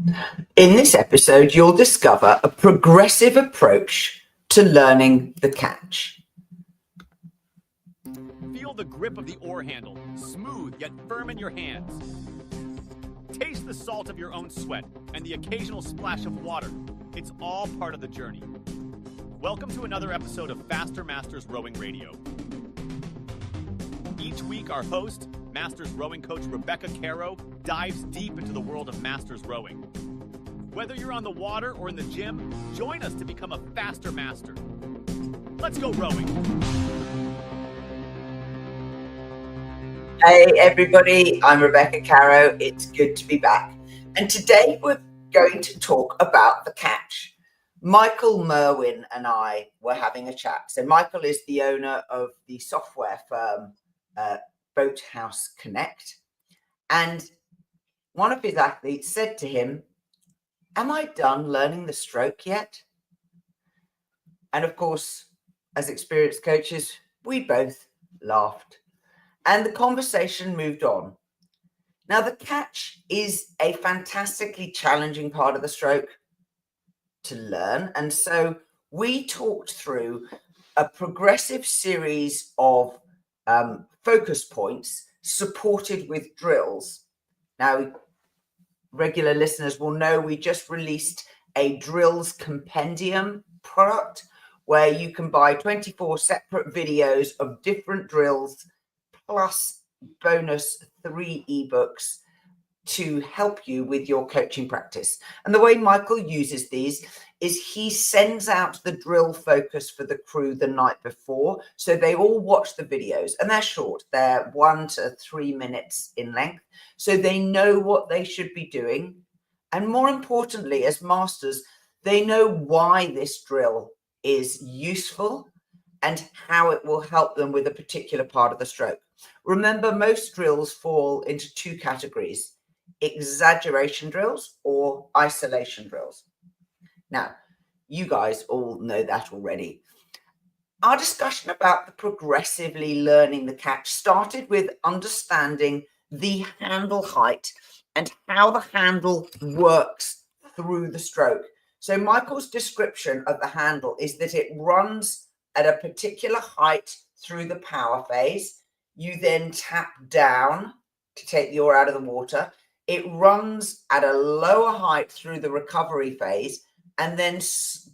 In this episode, you'll discover a progressive approach to learning the catch. Feel the grip of the oar handle, smooth yet firm in your hands. Taste the salt of your own sweat and the occasional splash of water. It's all part of the journey. Welcome to another episode of Faster Masters Rowing Radio. Each week, our host, Masters rowing coach Rebecca Caro, dives deep into the world of Masters rowing. Whether you're on the water or in the gym, join us to become a faster master. Let's go rowing. Hey everybody, I'm Rebecca Caro. It's good to be back. And today we're going to talk about the catch. Michael Merwin and I were having a chat. So Michael is the owner of the software firm Boathouse Connect. And one of his athletes said to him, "Am I done learning the stroke yet?" And of course, as experienced coaches, we both laughed. And the conversation moved on. Now, the catch is a fantastically challenging part of the stroke to learn. And so we talked through a progressive series of focus points supported with drills. Now, regular listeners will know we just released a drills compendium product where you can buy 24 separate videos of different drills plus bonus 3 ebooks to help you with your coaching practice. And the way Michael uses these is he sends out the drill focus for the crew the night before. So they all watch the videos and they're short. They're 1 to 3 minutes in length. So they know what they should be doing. And more importantly, as masters, they know why this drill is useful and how it will help them with a particular part of the stroke. Remember, most drills fall into 2 categories: exaggeration drills or isolation drills. Now, you guys all know that already. Our discussion about the progressively learning the catch started with understanding the handle height and how the handle works through the stroke. So Michael's description of the handle is that it runs at a particular height through the power phase. You then tap down to take the oar out of the water. It runs at a lower height through the recovery phase and then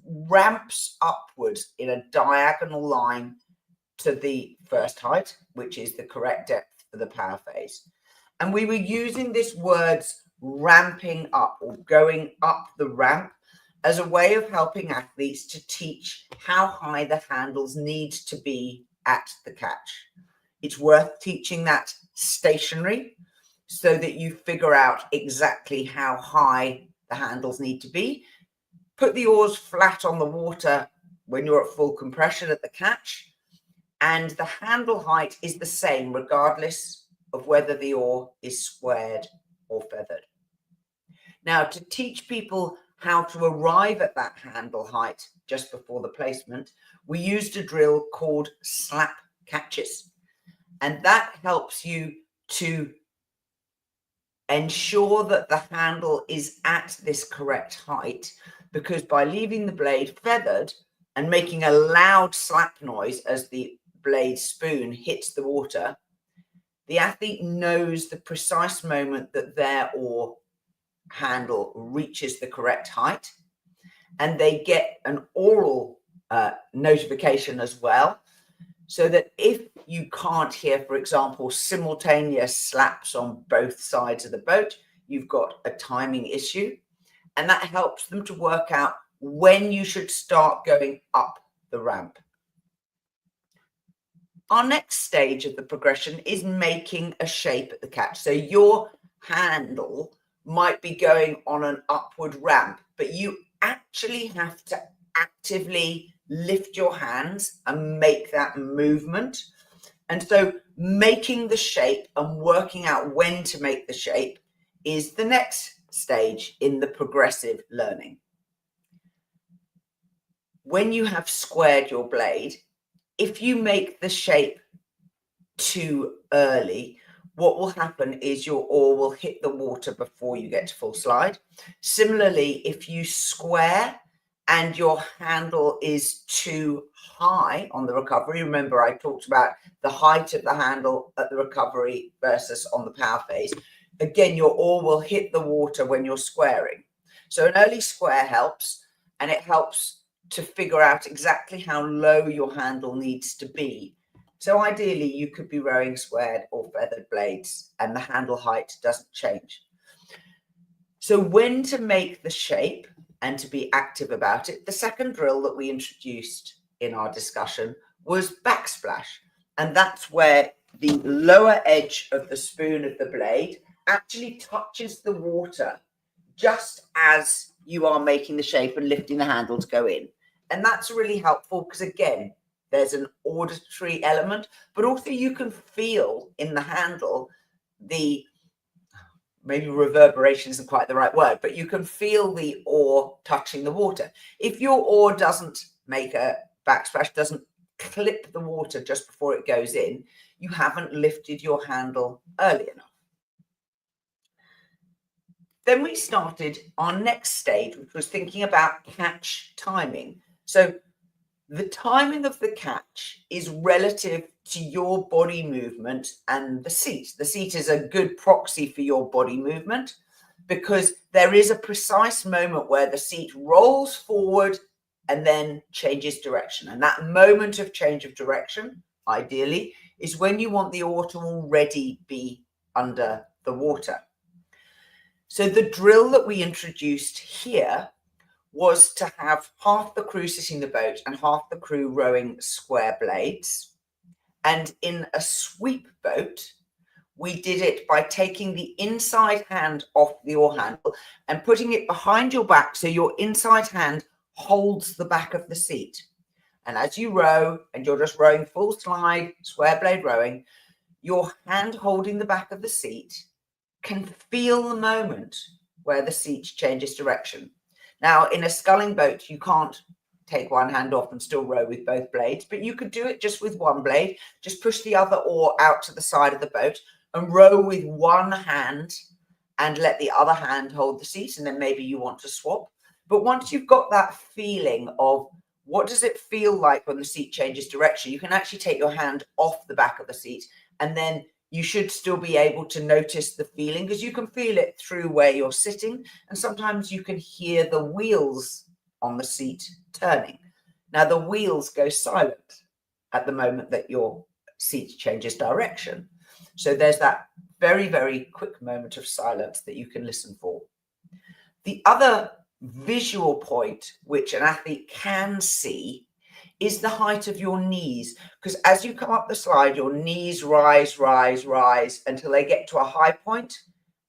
ramps upwards in a diagonal line to the first height, which is the correct depth for the power phase. And we were using this words ramping up or going up the ramp as a way of helping athletes to teach how high the handles need to be at the catch. It's worth teaching that stationary so that you figure out exactly how high the handles need to be. Put the oars flat on the water when you're at full compression at the catch, and the handle height is the same regardless of whether the oar is squared or feathered. Now, to teach people how to arrive at that handle height just before the placement, we used a drill called slap catches. And that helps you to ensure that the handle is at this correct height, because by leaving the blade feathered and making a loud slap noise as the blade spoon hits the water, the athlete knows the precise moment that their oar handle reaches the correct height, and they get an aural notification as well, so that if you can't hear, for example, simultaneous slaps on both sides of the boat, you've got a timing issue, and that helps them to work out when you should start going up the ramp. Our next stage of the progression is making a shape at the catch. So your handle might be going on an upward ramp, but you actually have to actively lift your hands and make that movement. And so making the shape and working out when to make the shape is the next stage in the progressive learning. When you have squared your blade, if you make the shape too early, what will happen is your oar will hit the water before you get to full slide. Similarly, if you square and your handle is too high on the recovery, remember I talked about the height of the handle at the recovery versus on the power phase. Again, your oar will hit the water when you're squaring. So an early square helps, and it helps to figure out exactly how low your handle needs to be. So ideally, you could be rowing squared or feathered blades, and the handle height doesn't change. So when to make the shape and to be active about it, the second drill that we introduced in our discussion was backsplash. And that's where the lower edge of the spoon of the blade actually touches the water just as you are making the shape and lifting the handle to go in. And that's really helpful because, again, there's an auditory element, but also you can feel in the handle the, maybe reverberation isn't quite the right word, but you can feel the oar touching the water. If your oar doesn't make a backsplash, doesn't clip the water just before it goes in, you haven't lifted your handle early enough. Then we started our next stage, which was thinking about catch timing. So the timing of the catch is relative to your body movement and the seat. The seat is a good proxy for your body movement because there is a precise moment where the seat rolls forward and then changes direction. And that moment of change of direction, ideally, is when you want the oar to already be under the water. So the drill that we introduced here was to have half the crew sitting the boat and half the crew rowing square blades. And in a sweep boat, we did it by taking the inside hand off the oar handle and putting it behind your back so your inside hand holds the back of the seat. And as you row, and you're just rowing full slide, square blade rowing, your hand holding the back of the seat can feel the moment where the seat changes direction. Now, in a sculling boat, you can't take one hand off and still row with both blades, but you could do it just with one blade. Just push the other oar out to the side of the boat and row with one hand and let the other hand hold the seat, and then maybe you want to swap. But once you've got that feeling of what does it feel like when the seat changes direction, you can actually take your hand off the back of the seat, and then you should still be able to notice the feeling because you can feel it through where you're sitting. And sometimes you can hear the wheels on the seat turning. Now, the wheels go silent at the moment that your seat changes direction. So there's that very, very quick moment of silence that you can listen for. The other visual point which an athlete can see is the height of your knees, because as you come up the slide, your knees rise until they get to a high point,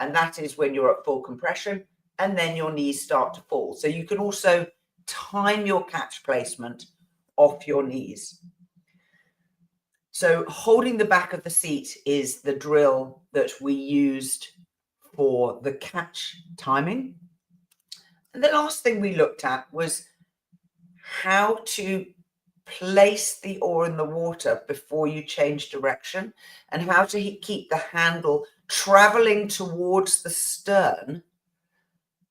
and that is when you're at full compression, and then your knees start to fall. So you can also time your catch placement off your knees. So holding the back of the seat is the drill that we used for the catch timing. And the last thing we looked at was how to place the oar in the water before you change direction, and how to keep the handle traveling towards the stern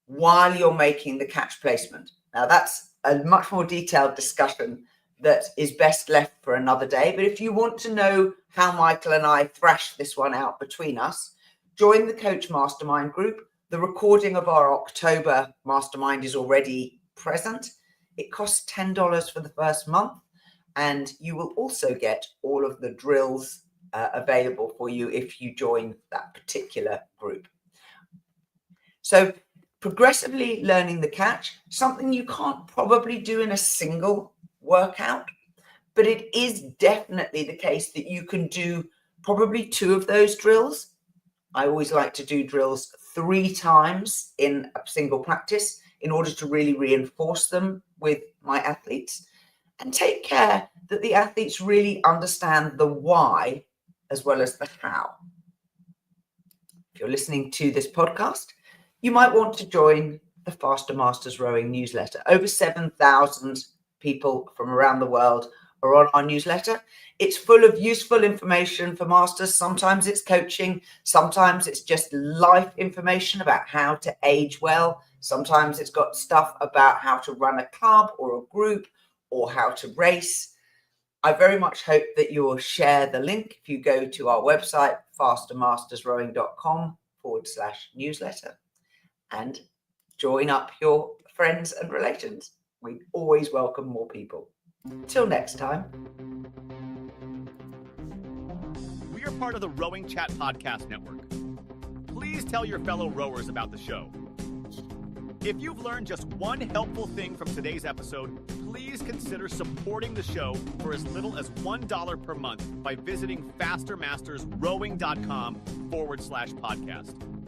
while you're making the catch placement. Now, that's a much more detailed discussion that is best left for another day. But if you want to know how Michael and I thrashed this one out between us, join the Coach Mastermind group. The recording of our October mastermind is already present. It costs $10 for the first month, and you will also get all of the drills available for you if you join that particular group. So progressively learning the catch, something you can't probably do in a single workout, but it is definitely the case that you can do probably 2 of those drills. I always like to do drills 3 times in a single practice in order to really reinforce them with my athletes, and take care that the athletes really understand the why as well as the how. If you're listening to this podcast, you might want to join the Faster Masters Rowing newsletter. Over 7,000 people from around the world or on our newsletter. It's full of useful information for masters. Sometimes it's coaching. Sometimes it's just life information about how to age well. Sometimes it's got stuff about how to run a club or a group or how to race. I very much hope that you will share the link if you go to our website, fastermastersrowing.com/newsletter, and join up your friends and relations. We always welcome more people. Till next time. We are part of the Rowing Chat Podcast Network. Please tell your fellow rowers about the show. If you've learned just one helpful thing from today's episode, please consider supporting the show for as little as $1 per month by visiting fastermastersrowing.com/podcast.